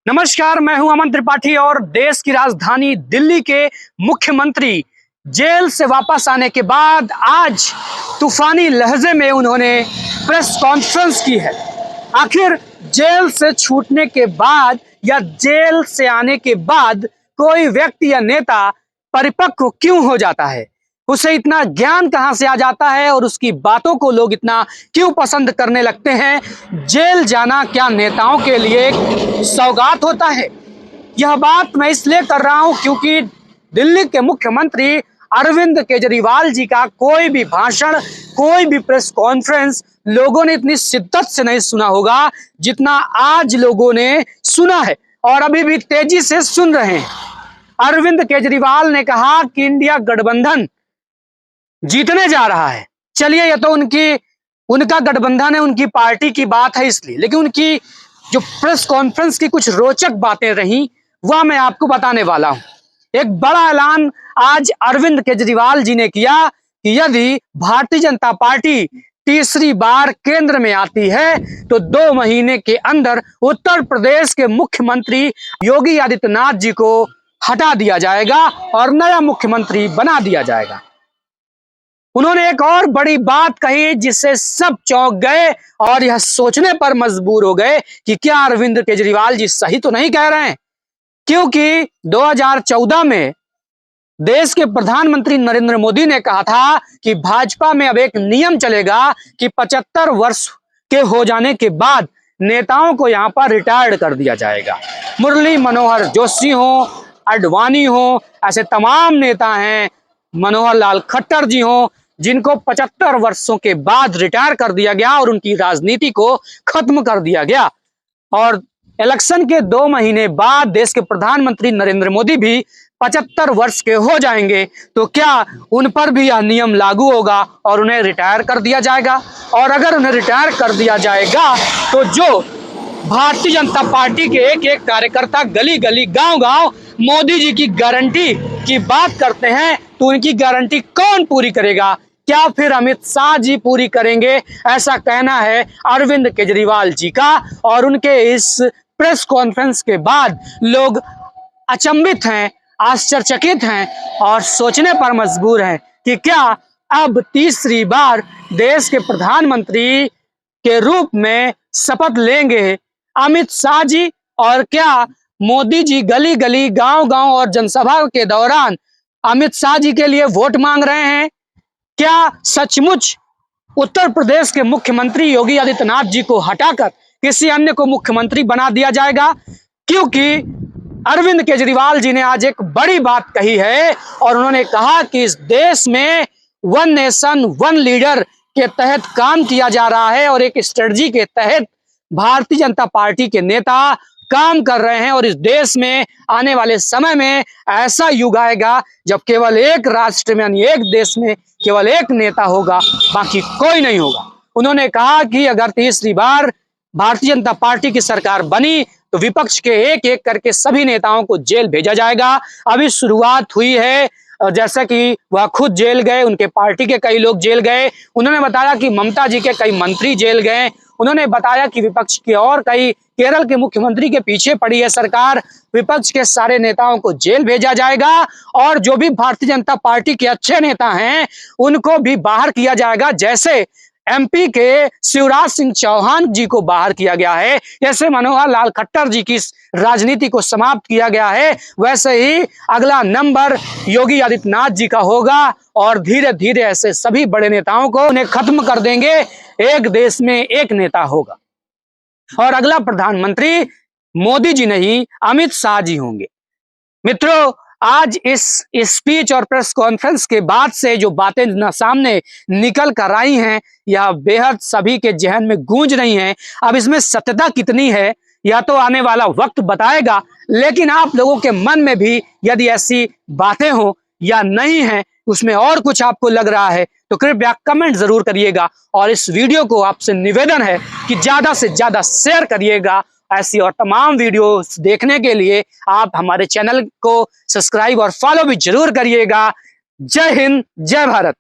नमस्कार, मैं हूं अमन त्रिपाठी और देश की राजधानी दिल्ली के मुख्यमंत्री जेल से वापस आने के बाद आज तूफानी लहजे में उन्होंने प्रेस कॉन्फ्रेंस की है। आखिर जेल से छूटने के बाद या जेल से आने के बाद कोई व्यक्ति या नेता परिपक्व क्यों हो जाता है, उसे इतना ज्ञान कहां से आ जाता है और उसकी बातों को लोग इतना क्यों पसंद करने लगते हैं। जेल जाना क्या नेताओं के लिए एक सौगात होता है? यह बात मैं इसलिए कर रहा हूं क्योंकि दिल्ली के मुख्यमंत्री अरविंद केजरीवाल जी का कोई भी भाषण, कोई भी प्रेस कॉन्फ्रेंस लोगों ने इतनी शिद्दत से नहीं सुना होगा जितना आज लोगों ने सुना है और अभी भी तेजी से सुन रहे हैं। अरविंद केजरीवाल ने कहा कि इंडिया गठबंधन जीतने जा रहा है। चलिए, यह तो उनका गठबंधन है, उनकी पार्टी की बात है इसलिए, लेकिन उनकी जो प्रेस कॉन्फ्रेंस की कुछ रोचक बातें रही वह मैं आपको बताने वाला हूं। एक बड़ा ऐलान आज अरविंद केजरीवाल जी ने किया कि यदि भारतीय जनता पार्टी तीसरी बार केंद्र में आती है तो 2 महीने के अंदर उत्तर प्रदेश के मुख्यमंत्री योगी आदित्यनाथ जी को हटा दिया जाएगा और नया मुख्यमंत्री बना दिया जाएगा। उन्होंने एक और बड़ी बात कही जिससे सब चौंक गए और यह सोचने पर मजबूर हो गए कि क्या अरविंद केजरीवाल जी सही तो नहीं कह रहे हैं, क्योंकि 2014 में देश के प्रधानमंत्री नरेंद्र मोदी ने कहा था कि भाजपा में अब एक नियम चलेगा कि 75 वर्ष के हो जाने के बाद नेताओं को यहां पर रिटायर्ड कर दिया जाएगा। मुरली मनोहर जोशी हो, आडवाणी हो, ऐसे तमाम नेता हैं, मनोहर लाल खट्टर जी हो, जिनको 75 वर्षों के बाद रिटायर कर दिया गया और उनकी राजनीति को खत्म कर दिया गया। और इलेक्शन के 2 महीने बाद देश के प्रधानमंत्री नरेंद्र मोदी भी 75 वर्ष के हो जाएंगे, तो क्या उन पर भी यह नियम लागू होगा और उन्हें रिटायर कर दिया जाएगा? और अगर उन्हें रिटायर कर दिया जाएगा तो जो भारतीय जनता पार्टी के एक एक कार्यकर्ता गली गली, गांव गांव मोदी जी की गारंटी की बात करते हैं, तो उनकी गारंटी कौन पूरी करेगा? क्या फिर अमित शाह जी पूरी करेंगे? ऐसा कहना है अरविंद केजरीवाल जी का। और उनके इस प्रेस कॉन्फ्रेंस के बाद लोग अचंभित हैं, आश्चर्यचकित हैं और सोचने पर मजबूर हैं कि क्या अब तीसरी बार देश के प्रधानमंत्री के रूप में शपथ लेंगे अमित शाह जी? और क्या मोदी जी गली गली, गांव गांव और जनसभा के दौरान अमित शाह जी के लिए वोट मांग रहे हैं? क्या सचमुच उत्तर प्रदेश के मुख्यमंत्री योगी आदित्यनाथ जी को हटाकर किसी अन्य को मुख्यमंत्री बना दिया जाएगा? क्योंकि अरविंद केजरीवाल जी ने आज एक बड़ी बात कही है और उन्होंने कहा कि इस देश में 1 नेशन 1 लीडर के तहत काम किया जा रहा है और एक स्ट्रेटजी के तहत भारतीय जनता पार्टी के नेता काम कर रहे हैं और इस देश में आने वाले समय में ऐसा युग आएगा जब केवल एक राष्ट्र में, यानी एक देश में केवल एक नेता होगा, बाकी कोई नहीं होगा। उन्होंने कहा कि अगर तीसरी बार भारतीय जनता पार्टी की सरकार बनी तो विपक्ष के एक एक करके सभी नेताओं को जेल भेजा जाएगा। अभी शुरुआत हुई है, जैसा कि वह खुद जेल गए, उनके पार्टी के कई लोग जेल गए। उन्होंने बताया कि ममता जी के कई मंत्री जेल गए। उन्होंने बताया कि विपक्ष के और कई, केरल के मुख्यमंत्री के पीछे पड़ी है सरकार, विपक्ष के सारे नेताओं को जेल भेजा जाएगा और जो भी भारतीय जनता पार्टी के अच्छे नेता हैं उनको भी बाहर किया जाएगा। जैसे एमपी के शिवराज सिंह चौहान जी को बाहर किया गया है, जैसे मनोहर लाल खट्टर जी की राजनीति को समाप्त किया गया है, वैसे ही अगला नंबर योगी आदित्यनाथ जी का होगा और धीरे धीरे ऐसे सभी बड़े नेताओं को उन्हें खत्म कर देंगे। एक देश में एक नेता होगा और अगला प्रधानमंत्री मोदी जी नहीं, अमित शाह जी होंगे। मित्रों, आज इस स्पीच और प्रेस कॉन्फ्रेंस के बाद से जो बातें सामने निकल कर आई हैं, यह बेहद सभी के जहन में गूंज रही हैं। अब इसमें सत्यता कितनी है या तो आने वाला वक्त बताएगा, लेकिन आप लोगों के मन में भी यदि ऐसी बातें हो या नहीं है, उसमें और कुछ आपको लग रहा है, तो कृपया कमेंट जरूर करिएगा और इस वीडियो को आपसे निवेदन है कि ज्यादा से ज्यादा शेयर करिएगा। ऐसी और तमाम वीडियोस देखने के लिए आप हमारे चैनल को सब्सक्राइब और फॉलो भी जरूर करिएगा। जय हिंद, जय भारत।